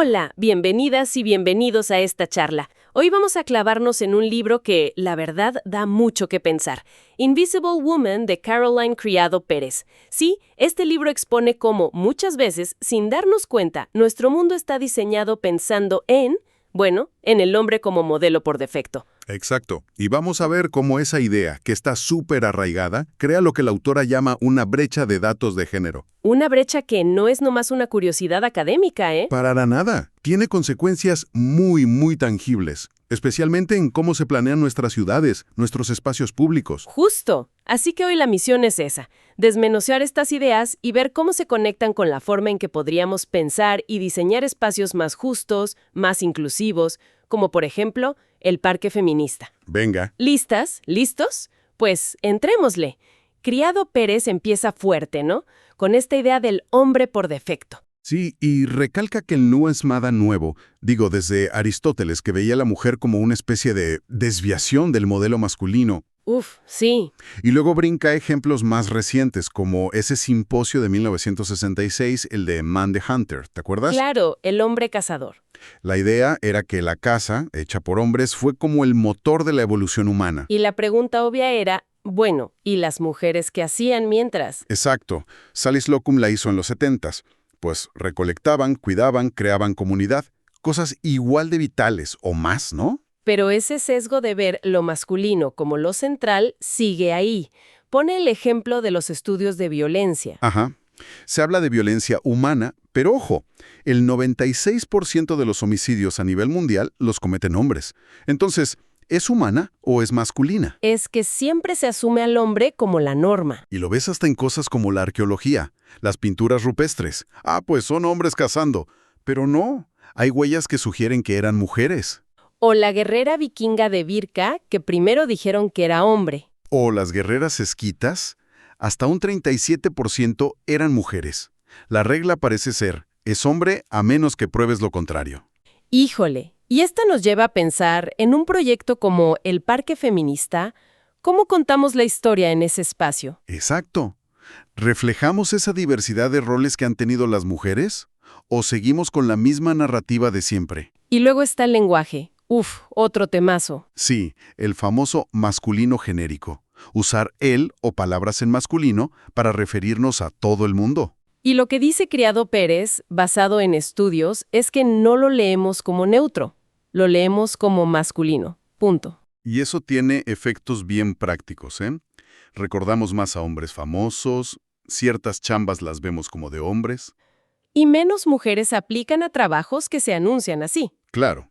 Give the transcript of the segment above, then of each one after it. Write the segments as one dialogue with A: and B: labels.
A: Hola, bienvenidas y bienvenidos a esta charla. Hoy vamos a clavarnos en un libro que, la verdad, da mucho que pensar. Invisible Woman, de Caroline Criado Pérez. Sí, este libro expone cómo, muchas veces, sin darnos cuenta, nuestro mundo está diseñado pensando en el hombre como modelo por defecto.
B: Exacto. Y vamos a ver cómo esa idea, que está súper arraigada, crea lo que la autora llama una brecha de datos de género.
A: Una brecha que no es nomás una curiosidad académica, ¿eh?
B: Para nada. Tiene consecuencias muy tangibles, especialmente en cómo se planean nuestras ciudades, nuestros espacios públicos.
A: Justo. Así que hoy la misión es esa, desmenuzar estas ideas y ver cómo se conectan con la forma en que podríamos pensar y diseñar espacios más justos, más inclusivos, como por ejemplo, el parque feminista.
B: Venga.
A: ¿Listas? ¿Listos? Pues entrémosle. Criado Pérez empieza fuerte, ¿no? Con esta idea del hombre por defecto.
B: Sí, y recalca que el nu es nada nuevo, desde Aristóteles, que veía a la mujer como una especie de desviación del modelo masculino.
A: Uf, sí.
B: Y luego brinca ejemplos más recientes, como ese simposio de 1966, el de Man the Hunter, ¿te acuerdas?
A: Claro, el hombre cazador.
B: La idea era que la caza, hecha por hombres, fue como el motor de la evolución humana.
A: Y la pregunta obvia era, ¿y las mujeres qué hacían mientras?
B: Exacto. Salis Locum la hizo en los 70s. Pues recolectaban, cuidaban, creaban comunidad. Cosas igual de vitales, o más, ¿no?
A: Pero ese sesgo de ver lo masculino como lo central sigue ahí. Pone el ejemplo de los estudios de violencia.
B: Ajá. Se habla de violencia humana, pero ojo, el 96% de los homicidios a nivel mundial los cometen hombres. Entonces, ¿es humana o es masculina?
A: Es que siempre se asume al hombre como la norma.
B: Y lo ves hasta en cosas como la arqueología, las pinturas rupestres. Pues son hombres cazando. Pero no, hay huellas que sugieren que eran mujeres.
A: O la guerrera vikinga de Birka, que primero dijeron que era hombre.
B: O las guerreras esquitas, hasta un 37% eran mujeres. La regla parece ser, es hombre a menos que pruebes lo contrario.
A: Híjole, y esto nos lleva a pensar en un proyecto como el Parque Feminista, ¿cómo contamos la historia en ese espacio?
B: Exacto. ¿Reflejamos esa diversidad de roles que han tenido las mujeres? ¿O seguimos con la misma narrativa de siempre?
A: Y luego está el lenguaje. Uf, otro temazo.
B: Sí, el famoso masculino genérico. Usar él o palabras en masculino para referirnos a todo el mundo.
A: Y lo que dice Criado Pérez, basado en estudios, es que no lo leemos como neutro, lo leemos como masculino. Punto.
B: Y eso tiene efectos bien prácticos, ¿eh? Recordamos más a hombres famosos, ciertas chambas las vemos como de hombres.
A: Y menos mujeres aplican a trabajos que se anuncian así.
B: Claro.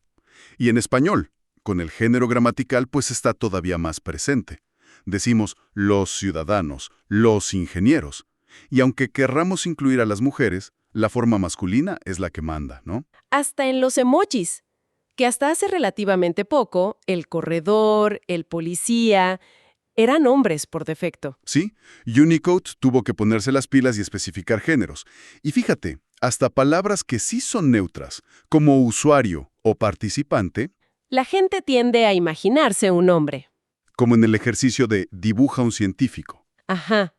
B: Y en español, con el género gramatical, pues está todavía más presente. Decimos los ciudadanos, los ingenieros. Y aunque querramos incluir a las mujeres, la forma masculina es la que manda, ¿no?
A: Hasta en los emojis, que hasta hace relativamente poco, el corredor, el policía, eran hombres por defecto.
B: Sí, Unicode tuvo que ponerse las pilas y especificar géneros. Y fíjate, hasta palabras que sí son neutras, como usuario o participante,
A: La gente tiende a imaginarse un hombre.
B: como en el ejercicio de dibuja un científico.
A: Ajá.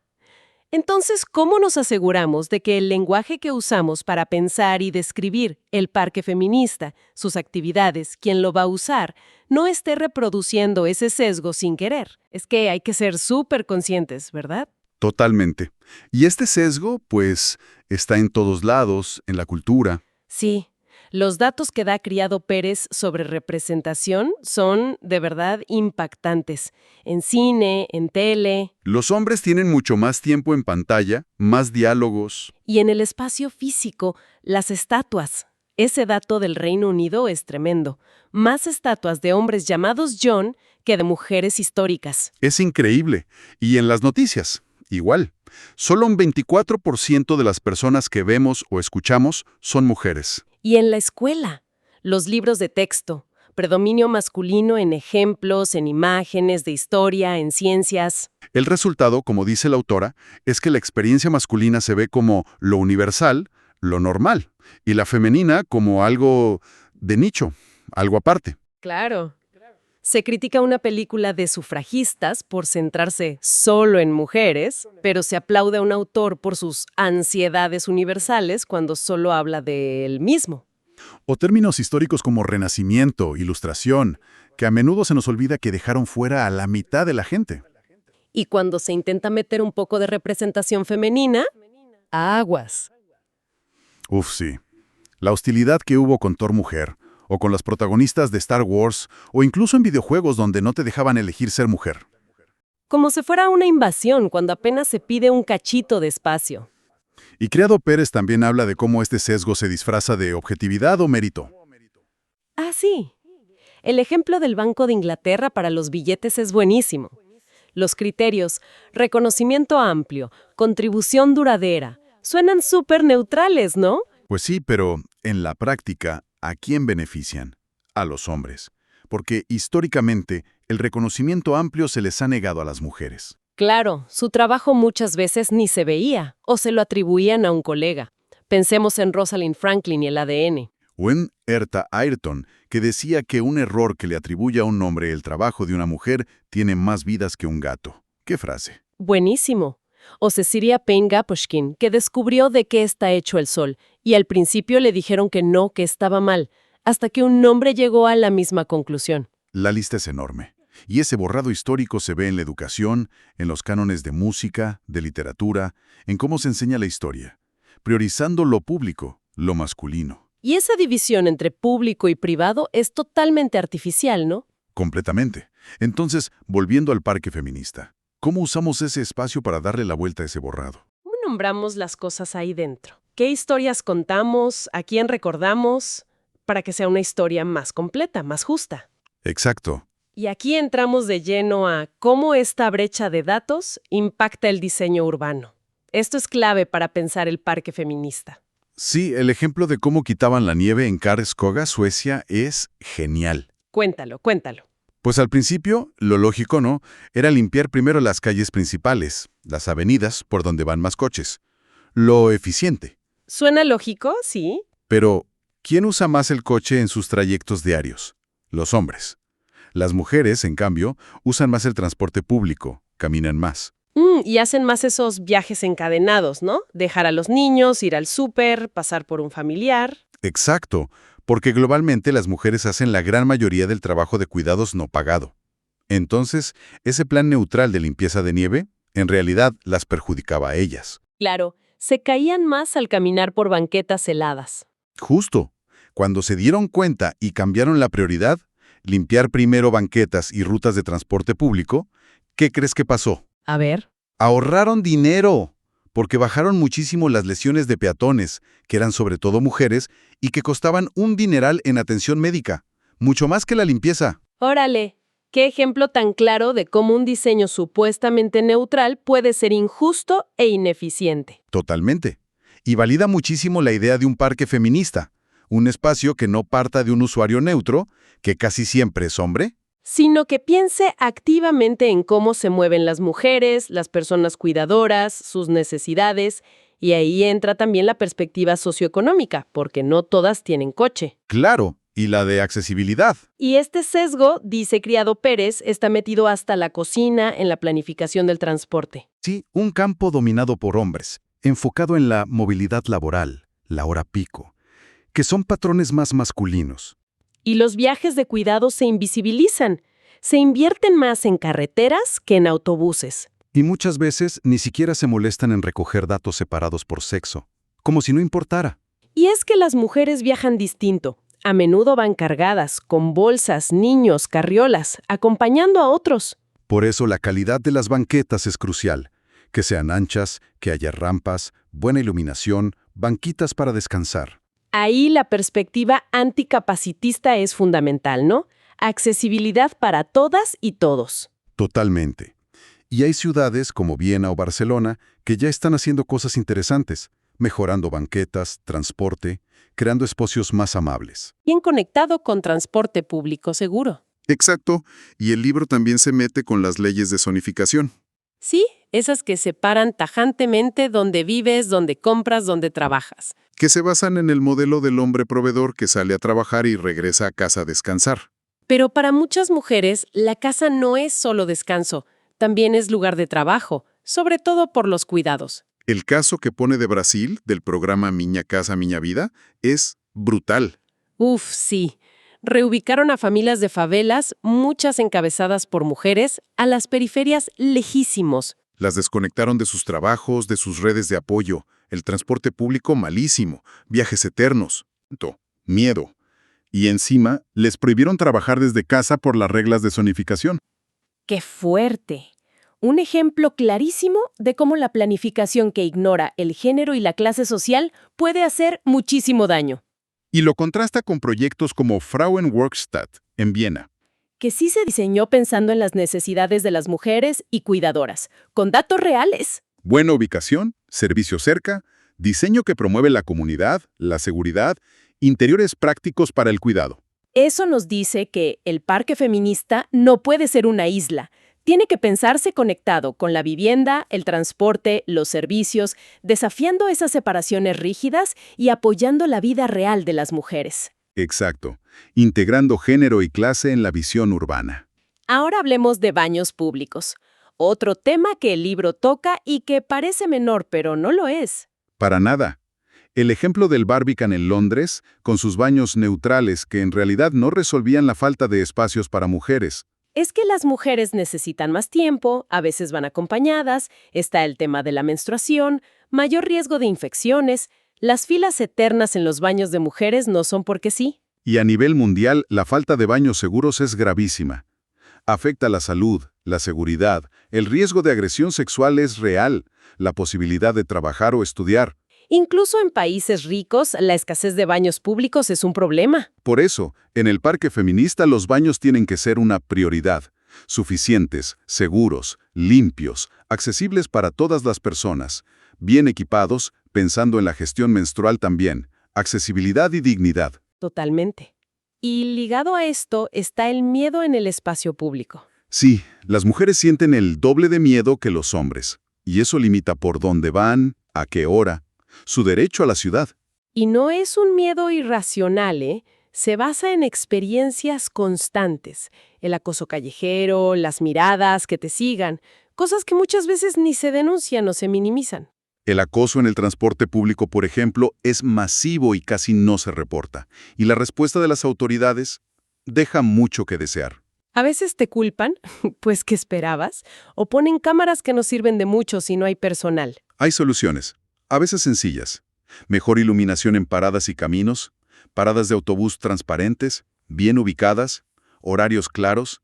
A: Entonces, ¿cómo nos aseguramos de que el lenguaje que usamos para pensar y describir el parque feminista, sus actividades, quién lo va a usar, no esté reproduciendo ese sesgo sin querer? Es que hay que ser súper conscientes, ¿verdad?
B: Totalmente. Y este sesgo, pues, está en todos lados, en la cultura.
A: Sí. Los datos que da Criado Pérez sobre representación son, de verdad, impactantes. En cine, en tele
B: Los hombres tienen mucho más tiempo en pantalla, más diálogos.
A: y en el espacio físico, las estatuas. Ese dato del Reino Unido es tremendo. Más estatuas de hombres llamados John que de mujeres históricas.
B: Es increíble. Y en las noticias, igual. Solo un 24% de las personas que vemos o escuchamos son mujeres.
A: Y en la escuela, los libros de texto, predominio masculino en ejemplos, en imágenes de historia, en ciencias.
B: El resultado, como dice la autora, es que la experiencia masculina se ve como lo universal, lo normal, y la femenina como algo de nicho, algo aparte.
A: Claro. Se critica una película de sufragistas por centrarse solo en mujeres, pero se aplaude a un autor por sus ansiedades universales cuando solo habla de él mismo.
B: O términos históricos como renacimiento, ilustración, que a menudo se nos olvida que dejaron fuera a la mitad de la gente.
A: Y cuando se intenta meter un poco de representación femenina, aguas.
B: Uf, sí. La hostilidad que hubo con Thor mujer, o con las protagonistas de Star Wars, o incluso en videojuegos donde no te dejaban elegir ser mujer.
A: Como si fuera una invasión cuando apenas se pide un cachito de espacio.
B: Y Criado Pérez también habla de cómo este sesgo se disfraza de objetividad o mérito.
A: Ah, sí. El ejemplo del Banco de Inglaterra para los billetes es buenísimo. Los criterios, reconocimiento amplio, contribución duradera, suenan súper neutrales, ¿no?
B: Pues sí, pero en la práctica, ¿a quién benefician? A los hombres. Porque históricamente, el reconocimiento amplio se les ha negado a las mujeres.
A: Claro, su trabajo muchas veces ni se veía o se lo atribuían a un colega. Pensemos en Rosalind Franklin y el ADN.
B: O en Herta Ayrton, que decía que un error que le atribuye a un hombre el trabajo de una mujer tiene más vidas que un gato. ¿Qué frase?
A: Buenísimo. O Cecilia Payne-Gaposchkin, que descubrió de qué está hecho el sol, y al principio le dijeron que no, que estaba mal, hasta que un hombre llegó a la misma conclusión.
B: La lista es enorme. Y ese borrado histórico se ve en la educación, en los cánones de música, de literatura, en cómo se enseña la historia, priorizando lo público, lo masculino.
A: Y esa división entre público y privado es totalmente artificial, ¿no?
B: Completamente. Entonces, volviendo al parque feminista, ¿cómo usamos ese espacio para darle la vuelta a ese borrado?
A: ¿Cómo nombramos las cosas ahí dentro? ¿Qué historias contamos? ¿A quién recordamos? Para que sea una historia más completa, más justa.
B: Exacto.
A: Y aquí entramos de lleno a cómo esta brecha de datos impacta el diseño urbano. Esto es clave para pensar el parque feminista.
B: Sí, el ejemplo de cómo quitaban la nieve en Karlskoga, Suecia, es genial.
A: Cuéntalo, cuéntalo.
B: Pues al principio, lo lógico, ¿no?, era limpiar primero las calles principales, las avenidas por donde van más coches. Lo eficiente.
A: ¿Suena lógico? Sí.
B: Pero, ¿quién usa más el coche en sus trayectos diarios? Los hombres. Las mujeres, en cambio, usan más el transporte público, caminan más.
A: Y hacen más esos viajes encadenados, ¿no? Dejar a los niños, ir al súper, pasar por un familiar.
B: Exacto, porque globalmente las mujeres hacen la gran mayoría del trabajo de cuidados no pagado. Entonces, ese plan neutral de limpieza de nieve, en realidad las perjudicaba a ellas.
A: Claro, se caían más al caminar por banquetas heladas.
B: Justo, cuando se dieron cuenta y cambiaron la prioridad, limpiar primero banquetas y rutas de transporte público, ¿qué crees que pasó?
A: A ver.
B: Ahorraron dinero, porque bajaron muchísimo las lesiones de peatones, que eran sobre todo mujeres, y que costaban un dineral en atención médica, mucho más que la limpieza.
A: Órale, qué ejemplo tan claro de cómo un diseño supuestamente neutral puede ser injusto e ineficiente.
B: Totalmente. Y valida muchísimo la idea de un parque feminista, un espacio que no parta de un usuario neutro, que casi siempre es hombre,
A: Sino que piense activamente en cómo se mueven las mujeres, las personas cuidadoras, sus necesidades, y ahí entra también la perspectiva socioeconómica, porque no todas tienen coche.
B: claro, y la de accesibilidad.
A: Y este sesgo, dice Criado Pérez, está metido hasta la cocina en la planificación del transporte.
B: Sí, un campo dominado por hombres, enfocado en la movilidad laboral, la hora pico, que son patrones más masculinos.
A: Y los viajes de cuidado se invisibilizan. Se invierten más en carreteras que en autobuses.
B: Y muchas veces ni siquiera se molestan en recoger datos separados por sexo, como si no importara.
A: Y es que las mujeres viajan distinto. A menudo van cargadas, con bolsas, niños, carriolas, acompañando a otros.
B: Por eso la calidad de las banquetas es crucial. Que sean anchas, que haya rampas, buena iluminación, banquitas para descansar.
A: Ahí la perspectiva anticapacitista es fundamental, ¿no? Accesibilidad para todas y todos.
B: Totalmente. Y hay ciudades como Viena o Barcelona que ya están haciendo cosas interesantes, mejorando banquetas, transporte, creando espacios más amables.
A: Bien conectado con transporte público seguro.
B: Exacto, y el libro también se mete con las leyes de zonificación.
A: Sí, esas que separan tajantemente dónde vives, dónde compras, dónde trabajas.
B: Que se basan en el modelo del hombre proveedor que sale a trabajar y regresa a casa a descansar.
A: Pero para muchas mujeres, la casa no es solo descanso, también es lugar de trabajo, sobre todo por los cuidados.
B: El caso que pone de Brasil, del programa Minha Casa Minha Vida, es brutal.
A: Uf, sí. Reubicaron a familias de favelas, muchas encabezadas por mujeres, a las periferias lejísimos.
B: Las desconectaron de sus trabajos, de sus redes de apoyo, el transporte público malísimo, viajes eternos, miedo. Y encima, les prohibieron trabajar desde casa por las reglas de zonificación.
A: ¡Qué fuerte! Un ejemplo clarísimo de cómo la planificación que ignora el género y la clase social puede hacer muchísimo daño.
B: Y lo contrasta con proyectos como Frauenwerkstatt, en Viena.
A: Que sí se diseñó pensando en las necesidades de las mujeres y cuidadoras, con datos reales.
B: Buena ubicación, servicio cerca, diseño que promueve la comunidad, la seguridad, interiores prácticos para el cuidado.
A: Eso nos dice que el parque feminista no puede ser una isla. Tiene que pensarse conectado con la vivienda, el transporte, los servicios, desafiando esas separaciones rígidas y apoyando la vida real de las mujeres.
B: Exacto, integrando género y clase en la visión urbana.
A: Ahora hablemos de baños públicos. Otro tema que el libro toca y que parece menor, pero no lo es.
B: Para nada. El ejemplo del Barbican en Londres, con sus baños neutrales que en realidad no resolvían la falta de espacios para mujeres.
A: Es que las mujeres necesitan más tiempo, a veces van acompañadas, está el tema de la menstruación, mayor riesgo de infecciones. Las filas eternas en los baños de mujeres no son porque sí.
B: Y a nivel mundial, la falta de baños seguros es gravísima. Afecta la salud, la seguridad, el riesgo de agresión sexual es real, la posibilidad de trabajar o estudiar.
A: Incluso en países ricos, la escasez de baños públicos es un problema.
B: Por eso, en el parque feminista los baños tienen que ser una prioridad. Suficientes, seguros, limpios, accesibles para todas las personas, bien equipados, pensando en la gestión menstrual también, accesibilidad y dignidad.
A: Totalmente. Y ligado a esto está el miedo en el espacio público.
B: Sí, las mujeres sienten el doble de miedo que los hombres, y eso limita por dónde van, a qué hora, su derecho a la ciudad.
A: Y no es un miedo irracional, ¿eh? Se basa en experiencias constantes. El acoso callejero, las miradas que te sigan, cosas que muchas veces ni se denuncian o se minimizan.
B: El acoso en el transporte público, por ejemplo, es masivo y casi no se reporta. Y la respuesta de las autoridades deja mucho que desear.
A: A veces te culpan, pues ¿qué esperabas? O ponen cámaras que no sirven de mucho si no hay personal.
B: Hay soluciones, a veces sencillas. Mejor iluminación en paradas y caminos, paradas de autobús transparentes, bien ubicadas, horarios claros,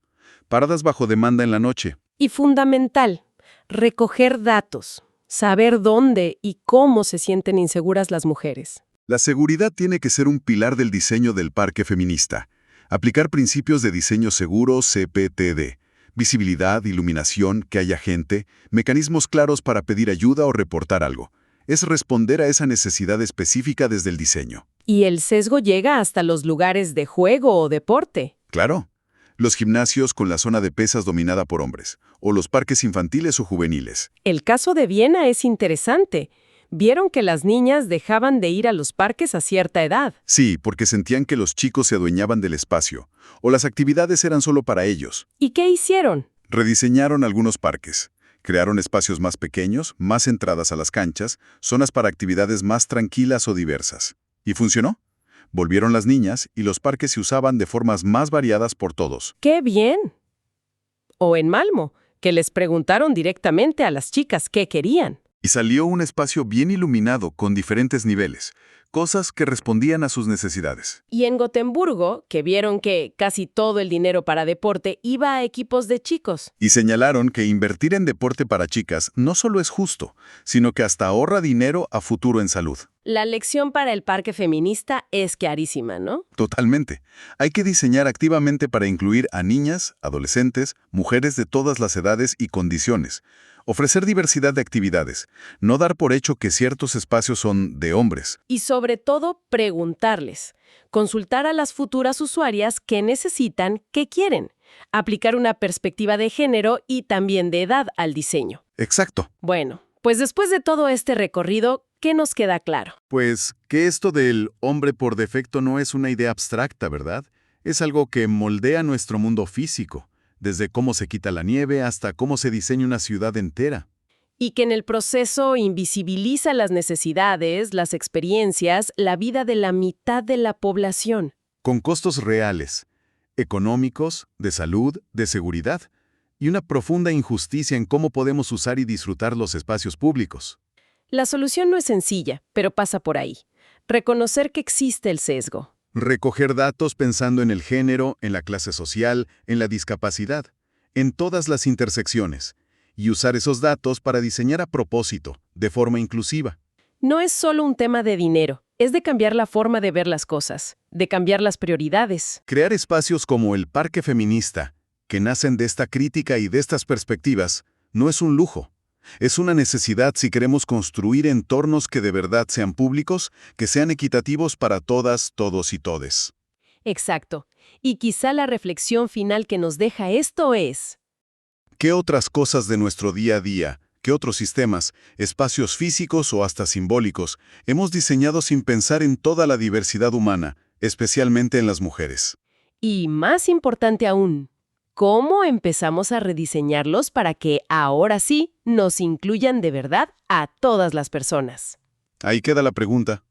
B: paradas bajo demanda en la noche.
A: Y fundamental, recoger datos, saber dónde y cómo se sienten inseguras las mujeres.
B: La seguridad tiene que ser un pilar del diseño del parque feminista. Aplicar principios de diseño seguro CPTD. Visibilidad, iluminación, que haya gente, mecanismos claros para pedir ayuda o reportar algo. Es responder a esa necesidad específica desde el diseño.
A: Y el sesgo llega hasta los lugares de juego o deporte.
B: Claro. Los gimnasios con la zona de pesas dominada por hombres, o los parques infantiles o juveniles.
A: El caso de Viena es interesante. Vieron que las niñas dejaban de ir a los parques a cierta edad.
B: Sí, porque sentían que los chicos se adueñaban del espacio, o las actividades eran solo para ellos.
A: ¿Y qué hicieron?
B: Rediseñaron algunos parques. Crearon espacios más pequeños, más entradas a las canchas, zonas para actividades más tranquilas o diversas. ¿Y funcionó? Volvieron las niñas y los parques se usaban de formas más variadas por todos.
A: ¡Qué bien! O en Malmo, que les preguntaron directamente a las chicas qué querían.
B: Y salió un espacio bien iluminado con diferentes niveles, cosas que respondían a sus necesidades.
A: Y en Gotemburgo, que vieron que casi todo el dinero para deporte iba a equipos de chicos.
B: Y señalaron que invertir en deporte para chicas no solo es justo, sino que hasta ahorra dinero a futuro en salud.
A: La lección para el parque feminista es clarísima, ¿no?
B: Totalmente. Hay que diseñar activamente para incluir a niñas, adolescentes, mujeres de todas las edades y condiciones. Ofrecer diversidad de actividades, no dar por hecho que ciertos espacios son de hombres.
A: Y sobre todo, preguntarles. Consultar a las futuras usuarias qué necesitan, qué quieren. Aplicar una perspectiva de género y también de edad al diseño.
B: Exacto.
A: Bueno, pues después de todo este recorrido, ¿qué nos queda claro?
B: Pues que esto del hombre por defecto no es una idea abstracta, ¿verdad? Es algo que moldea nuestro mundo físico. Desde cómo se quita la nieve hasta cómo se diseña una ciudad entera.
A: Y que en el proceso invisibiliza las necesidades, las experiencias, la vida de la mitad de la población.
B: con costos reales, económicos, de salud, de seguridad, y una profunda injusticia en cómo podemos usar y disfrutar los espacios públicos.
A: La solución no es sencilla, pero pasa por ahí. Reconocer que existe el sesgo.
B: Recoger datos pensando en el género, en la clase social, en la discapacidad, en todas las intersecciones, y usar esos datos para diseñar a propósito, de forma inclusiva.
A: No es solo un tema de dinero, es de cambiar la forma de ver las cosas, de cambiar las prioridades.
B: Crear espacios como el Parque Feminista, que nacen de esta crítica y de estas perspectivas, no es un lujo. Es una necesidad si queremos construir entornos que de verdad sean públicos, que sean equitativos para todas, todos y todes.
A: Exacto. Y quizá la reflexión final que nos deja esto es:
B: ¿Qué otras cosas de nuestro día a día, qué otros sistemas, espacios físicos o hasta simbólicos, hemos diseñado sin pensar en toda la diversidad humana, especialmente en las mujeres?
A: y más importante aún, ¿cómo empezamos a rediseñarlos para que ahora sí nos incluyan de verdad a todas las personas?
B: Ahí queda la pregunta.